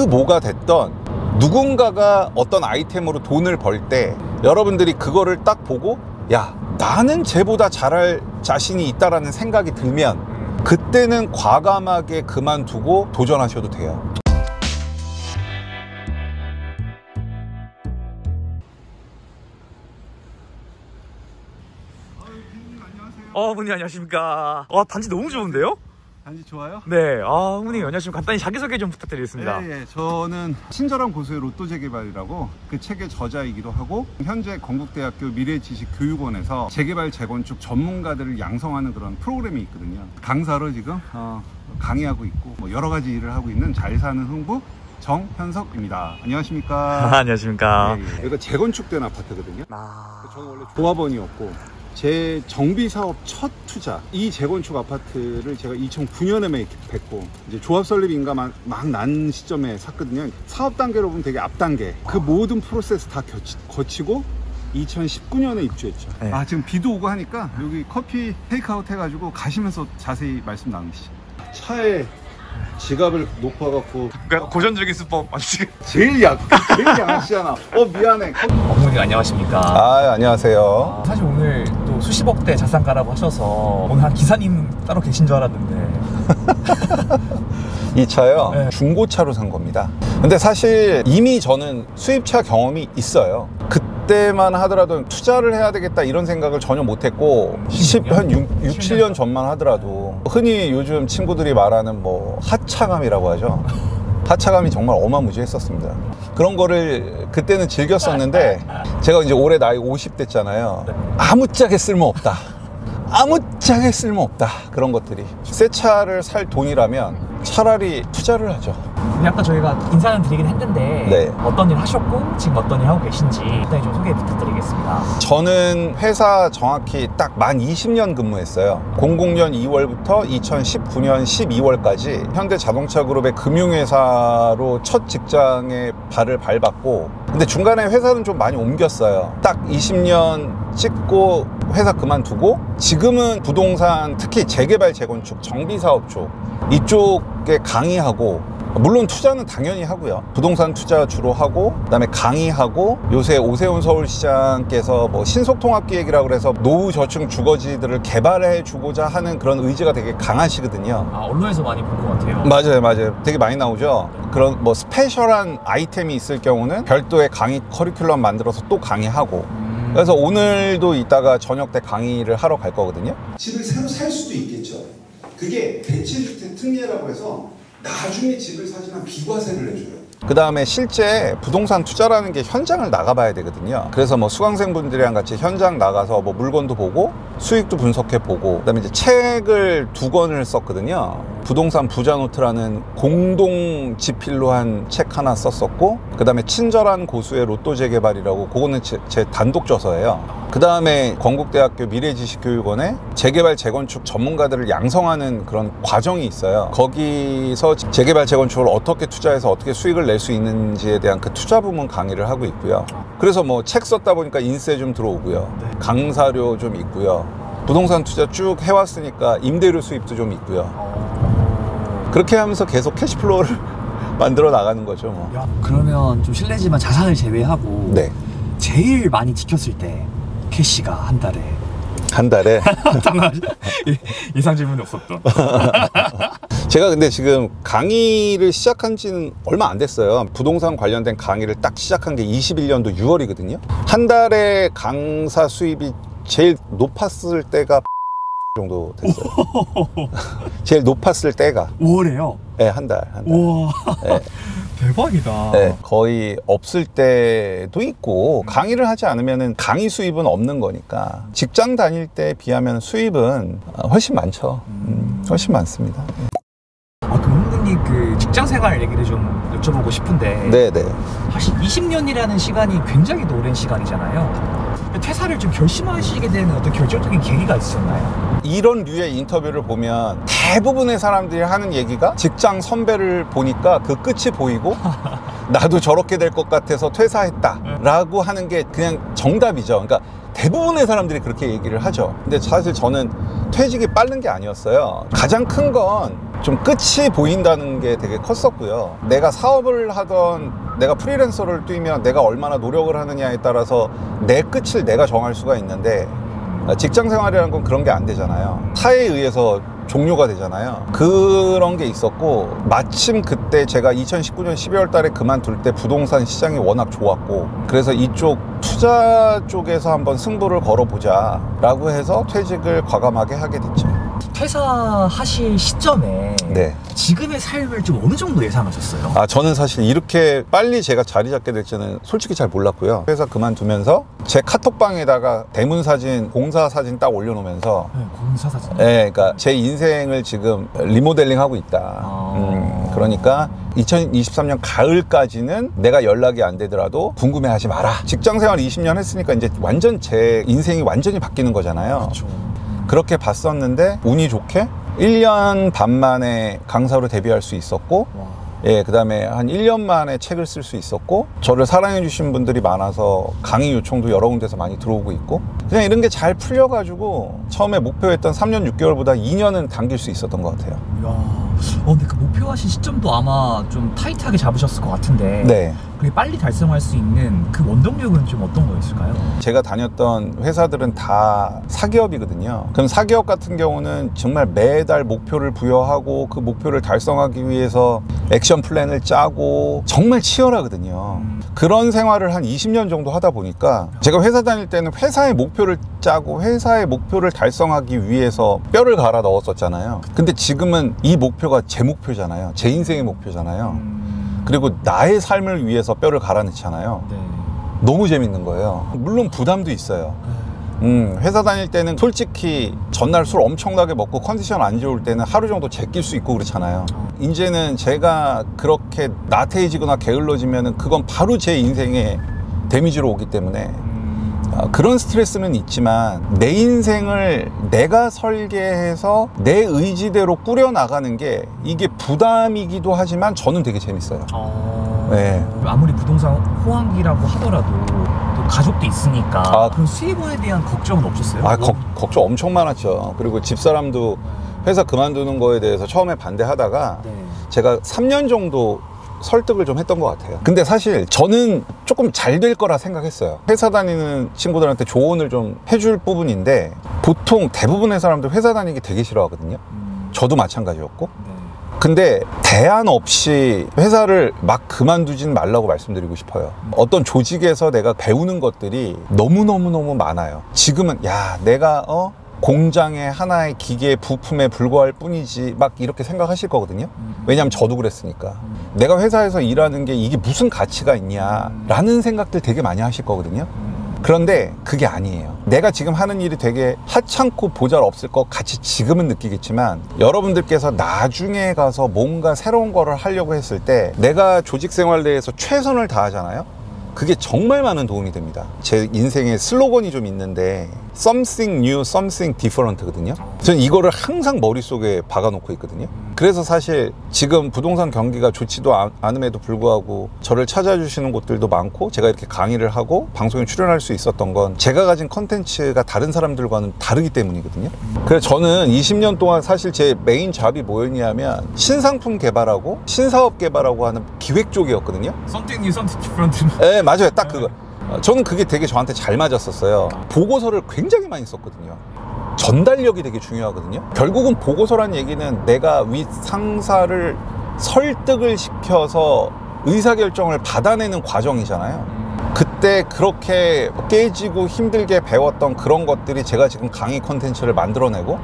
뭐가 됐던 누군가가 어떤 아이템으로 돈을 벌 때 여러분들이 그거를 딱 보고 야, 나는 쟤보다 잘할 자신이 있다라는 생각이 들면 그때는 과감하게 그만두고 도전하셔도 돼요. 부님 안녕하십니까. 단지 너무 좋은데요? 단지 좋아요? 네. 부님 안녕하십니까. 간단히 자기소개 좀 부탁드리겠습니다. 예, 저는 친절한 고수의 로또 재개발이라고 그 책의 저자이기도 하고 현재 건국대학교 미래지식교육원에서 재개발 재건축 전문가들을 양성하는 그런 프로그램이 있거든요. 강사로 지금 강의하고 있고 여러 가지 일을 하고 있는 잘 사는 흥부 정현석입니다. 안녕하십니까. 안녕하십니까. 예. 여기가 재건축된 아파트거든요. 저는 원래 조합원이었고 제 정비사업 첫 투자, 이 재건축 아파트를 제가 2009년에 매입했고 이제 조합 설립인가 막 난 시점에 샀거든요. 사업 단계로 보면 되게 앞 단계, 그 모든 프로세스 다 거치고 2019년에 입주했죠. 네. 지금 비도 오고 하니까 여기 커피 테이크아웃 해가지고 가시면서 자세히 말씀 나누시죠. 차에 지갑을 놓고와갖고 고전적인 수법 맞지? 제일 양아치잖아. 미안해. 어머니 안녕하십니까. 안녕하세요. 사실 오늘 또 수십억대 자산가라고 하셔서 오늘 한 기사님 따로 계신 줄 알았는데 이 차요, 네. 중고차로 산 겁니다. 근데 사실 이미 저는 수입차 경험이 있어요. 그때만 하더라도 투자를 해야 되겠다 이런 생각을 전혀 못했고 한 6, 7년 전만 하더라도 흔히 요즘 친구들이 말하는 하차감이라고 하죠. 하차감이 정말 어마무지했었습니다. 그런 거를 그때는 즐겼었는데 제가 이제 올해 나이 50대잖아요. 아무짝에 쓸모없다. 아무짝에 쓸모없다. 그런 것들이. 새 차를 살 돈이라면 차라리 투자를 하죠. 아까 저희가 인사는 드리긴 했는데 네. 어떤 일 하셨고 지금 어떤 일 하고 계신지 일단 좀 소개 부탁드리겠습니다. 저는 회사 정확히 딱 만 20년 근무했어요. 00년 2월부터 2019년 12월까지 현대자동차그룹의 금융회사로 첫 직장에 발을 밟았고, 근데 중간에 회사는 좀 많이 옮겼어요. 딱 20년 찍고 회사 그만두고 지금은 부동산, 특히 재개발 재건축 정비사업 쪽 이쪽에 강의하고, 물론 투자는 당연히 하고요. 부동산 투자 주로 하고, 그다음에 강의하고, 요새 오세훈 서울시장께서 신속통합기획이라고 그래서 노후저층 주거지들을 개발해 주고자 하는 그런 의지가 되게 강하시거든요. 언론에서 많이 본 것 같아요. 맞아요. 되게 많이 나오죠. 그런 스페셜한 아이템이 있을 경우는 별도의 강의 커리큘럼 만들어서 또 강의하고, 그래서 오늘도 이따가 저녁 때 강의를 하러 갈 거거든요. 집을 새로 살 수도 있겠죠. 그게 대체주택 특례라고 해서 나중에 집을 사지만 비과세를 해줘요. 그 다음에 실제 부동산 투자라는 게 현장을 나가봐야 되거든요. 그래서 수강생분들이랑 같이 현장 나가서 물건도 보고 수익도 분석해보고, 그 다음에 이제 책을 2권을 썼거든요. 부동산 부자노트라는 공동 집필로 한 책 하나 썼었고, 그 다음에 친절한 고수의 로또 재개발이라고, 그거는 제 단독 저서예요. 그 다음에 건국대학교 미래지식교육원에 재개발 재건축 전문가들을 양성하는 그런 과정이 있어요. 거기서 재개발 재건축을 어떻게 투자해서 어떻게 수익을 낼 수 있는지에 대한 그 투자 부문 강의를 하고 있고요. 그래서 책 썼다 보니까 인세 좀 들어오고요. 강사료 좀 있고요. 부동산 투자 쭉 해왔으니까 임대료 수입도 좀 있고요. 그렇게 하면서 계속 캐시플로우를 만들어 나가는 거죠. 그러면 좀 실례지만 자산을 제외하고 네. 제일 많이 지켰을 때 캐시가 한 달에 예상 질문이 없었던. 제가 근데 지금 강의를 시작한 지는 얼마 안 됐어요. 부동산 관련된 강의를 딱 시작한 게 21년도 6월이거든요 한 달에 강사 수입이 제일 높았을 때가 정도 됐어요. 제일 높았을 때가 5월에요? 네, 한 달. 우와. 네. 대박이다. 네, 거의 없을 때도 있고, 강의를 하지 않으면 강의 수입은 없는 거니까 직장 다닐 때에 비하면 수입은 훨씬 많죠. 훨씬 많습니다. 그럼 흥분님 그 직장 생활 얘기를 좀 여쭤보고 싶은데, 네네. 사실 20년이라는 시간이 굉장히 오랜 시간이잖아요. 퇴사를 좀 결심하시게 되는 어떤 결정적인 계기가 있었나요? 이런 류의 인터뷰를 보면 대부분의 사람들이 하는 얘기가 직장 선배를 보니까 그 끝이 보이고 나도 저렇게 될 것 같아서 퇴사했다 라고 하는 게 그냥 정답이죠. 그러니까 대부분의 사람들이 그렇게 얘기를 하죠. 근데 사실 저는 퇴직이 빠른 게 아니었어요. 가장 큰 건 좀 끝이 보인다는 게 되게 컸었고요. 내가 사업을 하던, 내가 프리랜서를 뛰면 내가 얼마나 노력을 하느냐에 따라서 내 끝을 내가 정할 수가 있는데, 직장 생활이라는 건 그런 게 안 되잖아요. 타에 의해서 종료가 되잖아요. 그런 게 있었고, 마침 그때 제가 2019년 12월 달에 그만둘 때 부동산 시장이 워낙 좋았고, 그래서 이쪽 투자 쪽에서 한번 승부를 걸어보자 라고 해서 퇴직을 과감하게 하게 됐죠. 퇴사하실 시점에 네. 지금의 삶을 좀 어느 정도 예상하셨어요? 저는 사실 이렇게 빨리 제가 자리 잡게 될지는 솔직히 잘 몰랐고요. 회사 그만두면서 제 카톡방에다가 대문 사진, 공사 사진 딱 올려놓으면서, 네, 공사 사진. 네, 그러니까 제 인생을 지금 리모델링 하고 있다. 그러니까 2023년 가을까지는 내가 연락이 안 되더라도 궁금해하지 마라. 직장 생활 20년 했으니까 이제 완전 제 인생이 완전히 바뀌는 거잖아요. 그렇죠. 그렇게 봤었는데 운이 좋게 1년 반 만에 강사로 데뷔할 수 있었고, 와. 예, 그 다음에 한 1년 만에 책을 쓸 수 있었고, 저를 사랑해 주신 분들이 많아서 강의 요청도 여러 군데서 많이 들어오고 있고, 그냥 이런 게 잘 풀려가지고 처음에 목표했던 3년 6개월보다 2년은 당길 수 있었던 것 같아요. 이야. 근데 그 목표하신 시점도 아마 좀 타이트하게 잡으셨을 것 같은데, 네. 그게 빨리 달성할 수 있는 그 원동력은 좀 어떤 거였을까요? 제가 다녔던 회사들은 다 사기업이거든요. 그럼 사기업 같은 경우는 정말 매달 목표를 부여하고 그 목표를 달성하기 위해서 액션 플랜을 짜고 정말 치열하거든요. 그런 생활을 한 20년 정도 하다 보니까 제가 회사 다닐 때는 회사의 목표를 짜고 회사의 목표를 달성하기 위해서 뼈를 갈아 넣었었잖아요. 근데 지금은 이 목표가 제 목표잖아요. 제 인생의 목표잖아요. 그리고 나의 삶을 위해서 뼈를 갈아 넣잖아요. 네. 너무 재밌는 거예요. 물론 부담도 있어요. 회사 다닐 때는 솔직히 전날 술 엄청나게 먹고 컨디션 안 좋을 때는 하루 정도 제낄 수 있고 그렇잖아요. 이제는 제가 그렇게 나태해지거나 게을러지면은 그건 바로 제 인생에 데미지로 오기 때문에 그런 스트레스는 있지만 내 인생을 내가 설계해서 내 의지대로 꾸려나가는 게 이게 부담이기도 하지만 저는 되게 재밌어요. 네. 아무리 부동산 호황기라고 하더라도 또 가족도 있으니까 그런 수입원에 대한 걱정은 없었어요? 걱정 엄청 많았죠. 그리고 집사람도 회사 그만두는 거에 대해서 처음에 반대하다가 네. 제가 3년 정도 설득을 좀 했던 것 같아요. 근데 사실 저는 조금 잘 될 거라 생각했어요. 회사 다니는 친구들한테 조언을 좀 해줄 부분인데, 보통 대부분의 사람들 회사 다니기 되게 싫어하거든요. 저도 마찬가지였고. 네. 근데 대안 없이 회사를 막 그만두진 말라고 말씀드리고 싶어요. 어떤 조직에서 내가 배우는 것들이 너무너무 많아요. 지금은 내가 공장의 하나의 기계 부품에 불과할 뿐이지 막 이렇게 생각하실 거거든요. 왜냐하면 저도 그랬으니까. 내가 회사에서 일하는 게 이게 무슨 가치가 있냐 라는 생각들 되게 많이 하실 거거든요. 그런데 그게 아니에요. 내가 지금 하는 일이 되게 하찮고 보잘없을 것 같이 지금은 느끼겠지만, 여러분들께서 나중에 가서 뭔가 새로운 거를 하려고 했을 때 내가 조직 생활 내에서 최선을 다하잖아요. 그게 정말 많은 도움이 됩니다. 제 인생에 슬로건이 좀 있는데 Something new, something different거든요. 저는 이거를 항상 머릿속에 박아놓고 있거든요. 그래서 사실 지금 부동산 경기가 좋지도 않음에도 불구하고 저를 찾아주시는 곳들도 많고, 제가 이렇게 강의를 하고 방송에 출연할 수 있었던 건 제가 가진 컨텐츠가 다른 사람들과는 다르기 때문이거든요. 그래서 저는 20년 동안 사실 제 메인 잡이 뭐였냐면 신상품 개발하고 신사업 개발하고 하는 기획 쪽이었거든요. Something new, something different. 네, 맞아요. 딱 그거. 저는 그게 되게 저한테 잘 맞았었어요. 보고서를 굉장히 많이 썼거든요. 전달력이 되게 중요하거든요. 결국은 보고서란 얘기는 내가 윗 상사를 설득을 시켜서 의사결정을 받아내는 과정이잖아요. 그때 그렇게 깨지고 힘들게 배웠던 그런 것들이 제가 지금 강의 콘텐츠를 만들어내고,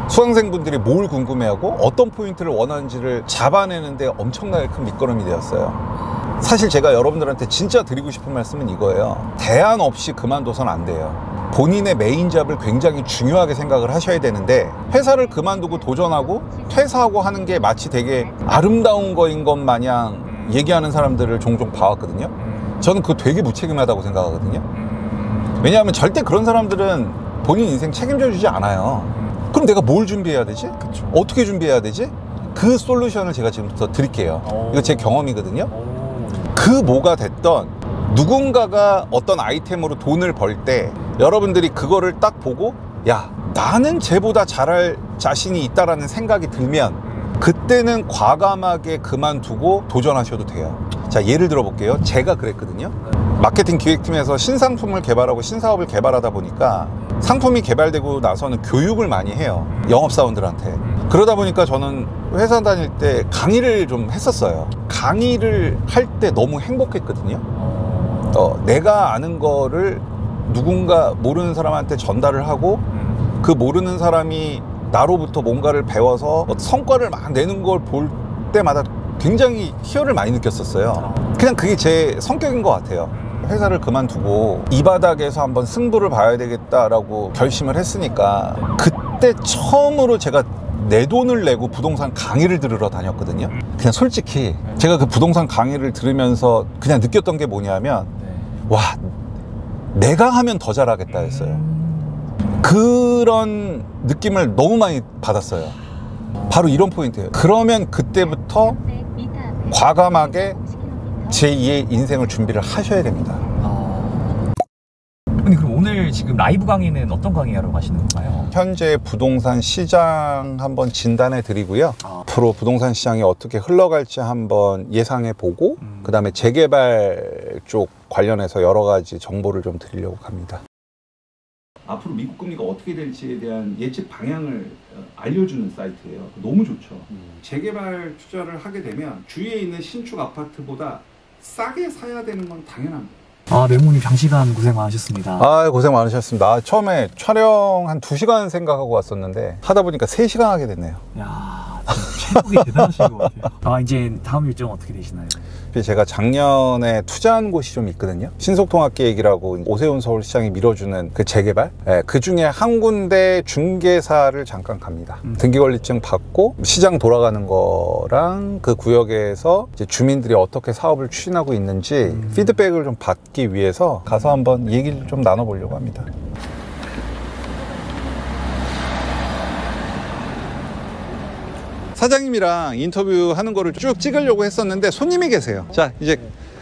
수강생분들이 뭘 궁금해하고 어떤 포인트를 원하는지를 잡아내는데 엄청나게 큰 밑거름이 되었어요. 사실 제가 여러분들한테 진짜 드리고 싶은 말씀은 이거예요. 대안 없이 그만둬서는 안 돼요. 본인의 메인 잡을 굉장히 중요하게 생각을 하셔야 되는데, 회사를 그만두고 도전하고 퇴사하고 하는 게 마치 되게 아름다운 거인 것 마냥 얘기하는 사람들을 종종 봐왔거든요. 저는 그거 되게 무책임하다고 생각하거든요. 왜냐하면 절대 그런 사람들은 본인 인생 책임져 주지 않아요. 그럼 내가 뭘 준비해야 되지? 그쵸. 어떻게 준비해야 되지? 그 솔루션을 제가 지금부터 드릴게요. 이거 제 경험이거든요. 그 뭐가 됐던, 누군가가 어떤 아이템으로 돈을 벌 때 여러분들이 그거를 딱 보고 야, 나는 쟤보다 잘할 자신이 있다라는 생각이 들면 그때는 과감하게 그만두고 도전하셔도 돼요. 자, 예를 들어 볼게요. 제가 그랬거든요. 마케팅 기획팀에서 신상품을 개발하고 신사업을 개발하다 보니까 상품이 개발되고 나서는 교육을 많이 해요. 영업사원들한테. 그러다 보니까 저는 회사 다닐 때 강의를 좀 했었어요. 강의를 할 때 너무 행복했거든요. 내가 아는 거를 누군가 모르는 사람한테 전달을 하고 그 모르는 사람이 나로부터 뭔가를 배워서 성과를 막 내는 걸 볼 때마다 굉장히 희열을 많이 느꼈었어요. 그냥 그게 제 성격인 것 같아요. 회사를 그만두고 이 바닥에서 한번 승부를 봐야 되겠다라고 결심을 했으니까 그때 처음으로 제가 내 돈을 내고 부동산 강의를 들으러 다녔거든요. 그냥 솔직히 제가 그 부동산 강의를 들으면서 그냥 느꼈던 게 뭐냐면 와, 내가 하면 더 잘하겠다 했어요. 그런 느낌을 너무 많이 받았어요. 바로 이런 포인트예요. 그러면 그때부터 과감하게 제2의 인생을 준비를 하셔야 됩니다. 근데 그럼 오늘 지금 라이브 강의는 어떤 강의 하러 가시는 건가요? 현재 부동산 시장 한번 진단해 드리고요. 앞으로 부동산 시장이 어떻게 흘러갈지 한번 예상해 보고 그 다음에 재개발 쪽 관련해서 여러 가지 정보를 좀 드리려고 합니다. 앞으로 미국 금리가 어떻게 될지에 대한 예측 방향을 알려주는 사이트예요. 너무 좋죠. 재개발 투자를 하게 되면 주위에 있는 신축 아파트보다 싸게 사야 되는 건 당연합니다. 매모님 장시간 고생 많으셨습니다. 고생 많으셨습니다. 처음에 촬영 한 2시간 생각하고 왔었는데 하다 보니까 3시간 하게 됐네요. 야, 체력이 대단하신 것 같아요. 이제 다음 일정 어떻게 되시나요? 제가 작년에 투자한 곳이 좀 있거든요. 신속통합계획이라고 오세훈 서울시장이 밀어주는 그 재개발, 그 중에 한 군데 중개사를 잠깐 갑니다. 등기권리증 받고 시장 돌아가는 거랑 그 구역에서 이제 주민들이 어떻게 사업을 추진하고 있는지 피드백을 좀 받기 위해서 가서 한번 얘기를 좀 나눠보려고 합니다. 사장님이랑 인터뷰하는 거를 쭉 찍으려고 했었는데 손님이 계세요. 자, 이제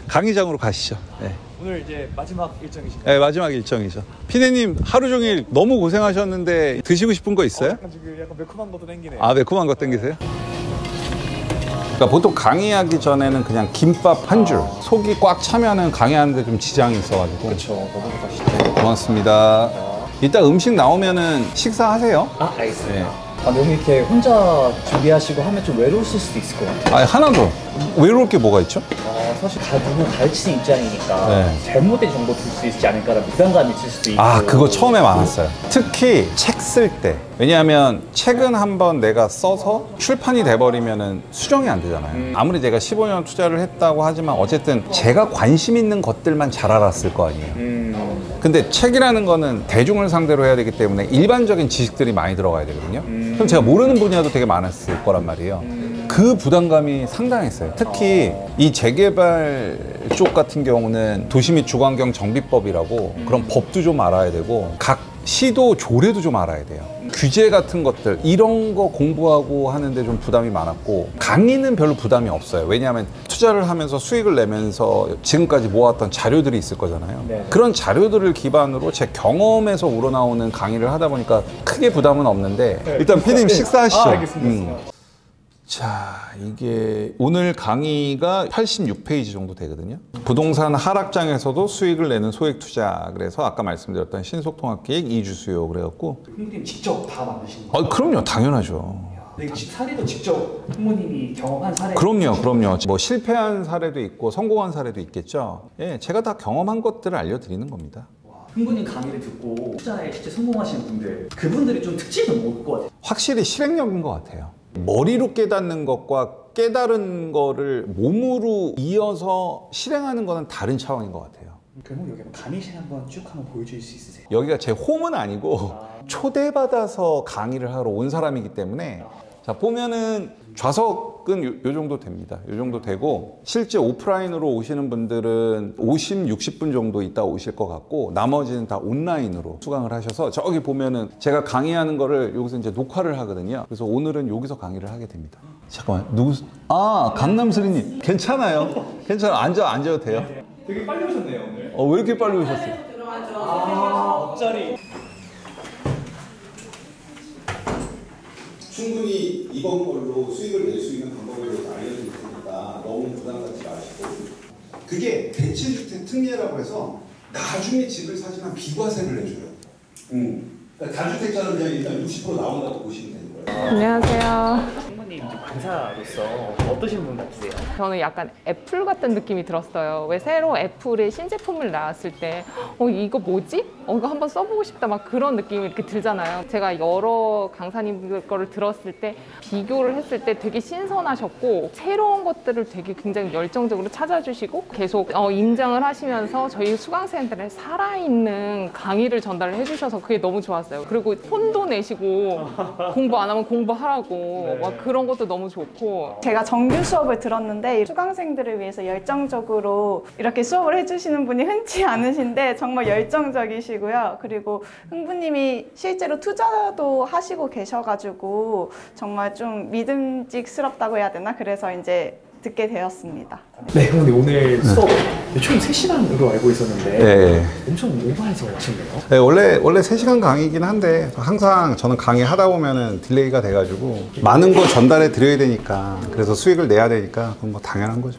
강의장으로 가시죠. 네. 오늘 이제 마지막 일정이신가요? 네, 마지막 일정이죠. 피디님 하루 종일 너무 고생하셨는데 드시고 싶은 거 있어요? 지금 약간 매콤한 것도 땡기네요. 매콤한 거 땡기세요? 그러니까 보통 강의하기 전에는 그냥 김밥 한 줄, 속이 꽉 차면은 강의하는데 좀 지장이 있어가지고. 그렇죠. 너무 맛있죠. 고맙습니다. 이따 음식 나오면은 식사하세요. 알겠습니다. 네. 너무 이렇게 혼자 준비하시고 하면 좀 외로우실 수도 있을 것 같아요. 하나도 외로울 게 뭐가 있죠? 사실 누구 가르치는 입장이니까 네. 잘못된 정보 줄 수 있지 않을까라는 부담감이 있을 수도 있고. 그거 처음에 많았어요. 특히 책 쓸 때. 왜냐하면 책은 한번 내가 써서 출판이 돼버리면은 수정이 안 되잖아요. 아무리 제가 15년 투자를 했다고 하지만 어쨌든 제가 관심 있는 것들만 잘 알았을 거 아니에요. 근데 책이라는 거는 대중을 상대로 해야 되기 때문에 일반적인 지식들이 많이 들어가야 되거든요. 그럼 제가 모르는 분야도 되게 많았을 거란 말이에요. 그 부담감이 상당했어요. 특히 이 재개발 쪽 같은 경우는 도시 및 주거환경 정비법이라고 그런 법도 좀 알아야 되고 각 시도 조례도 좀 알아야 돼요. 규제 같은 것들 이런 거 공부하고 하는데 좀 부담이 많았고 강의는 별로 부담이 없어요. 왜냐하면 투자를 하면서 수익을 내면서 지금까지 모았던 자료들이 있을 거잖아요. 네. 그런 자료들을 기반으로 제 경험에서 우러나오는 강의를 하다 보니까 크게 부담은 없는데 일단 피디님 식사하시죠. 알겠습니다. 자, 이게 오늘 강의가 86페이지 정도 되거든요. 부동산 하락장에서도 수익을 내는 소액 투자. 그래서 아까 말씀드렸던 신속통합계획 2주 수요 그래갖고. 형님 직접 다 만드신 거예요? 그럼요, 당연하죠. 사례도 직접 부모님이 경험한 사례? 그럼요. 뭐 실패한 사례도 있고 성공한 사례도 있겠죠. 제가 다 경험한 것들을 알려드리는 겁니다. 흥부님 강의를 듣고 투자에 실제 성공하시는 분들, 그분들이 좀 특징은 뭘 것 같아요? 확실히 실행력인 것 같아요. 머리로 깨닫는 것과 깨달은 거를 몸으로 이어서 실행하는 거는 다른 차원인 것 같아요. 그럼 여기 강의실 한번 쭉 한번 보여줄 수 있으세요? 여기가 제 홈은 아니고 초대받아서 강의를 하러 온 사람이기 때문에 자, 보면은 좌석은 요 정도 됩니다. 요 정도 되고 실제 오프라인으로 오시는 분들은 50, 60분 정도 있다 오실 것 같고 나머지는 다 온라인으로 수강을 하셔서 저기 보면은 제가 강의하는 거를 여기서 이제 녹화를 하거든요. 그래서 오늘은 여기서 강의를 하게 됩니다. 잠깐만, 강남슬이님 괜찮아요? 앉아도 돼요? 되게 빨리 오셨네요 오늘. 왜 이렇게 빨리 오셨어요? 앞자리. 충분히 이번 걸로 수익을 낼 수 있는 방법에 대해서 알려드릴 테니까 너무 부담 갖지 마시고, 그게 대체주택 특례라고 해서 나중에 집을 사지만 비과세를 해줘요. 그러니까 다주택자는 그냥 일단 60% 나온다고 보시면 되는 거예요. 안녕하세요. 부모님 강사로서 어떠신 분 같으세요? 저는 약간 애플 같은 느낌이 들었어요. 왜 새로 애플의 신제품을 나왔을 때 이거 뭐지? 이거 한번 써보고 싶다 막 그런 느낌이 이렇게 들잖아요. 제가 여러 강사님들 거를 들었을 때 비교를 했을 때 되게 신선하셨고 새로운 것들을 되게 굉장히 열정적으로 찾아주시고 계속 인정을 하시면서 저희 수강생들의 살아있는 강의를 전달을 해주셔서 그게 너무 좋았어요. 그리고 혼도 내시고 공부 안 하면 공부하라고 막 그런 것도 너무 좋고. 제가 정규 수업을 들었는데 수강생들을 위해서 열정적으로 이렇게 수업을 해주시는 분이 흔치 않으신데 정말 열정적이시고요. 그리고 흥부님이 실제로 투자도 하시고 계셔가지고 정말 좀 믿음직스럽다고 해야 되나? 그래서 이제 듣게 되었습니다. 네, 형님 오늘 수업 총 3시간으로 알고 있었는데 네. 엄청 오버해서 하시네요. 네, 원래 3시간 강의긴 한데 항상 저는 강의 하다 보면은 딜레이가 돼가지고 많은 거 전달해 드려야 되니까, 그래서 수익을 내야 되니까 그건 뭐 당연한 거죠.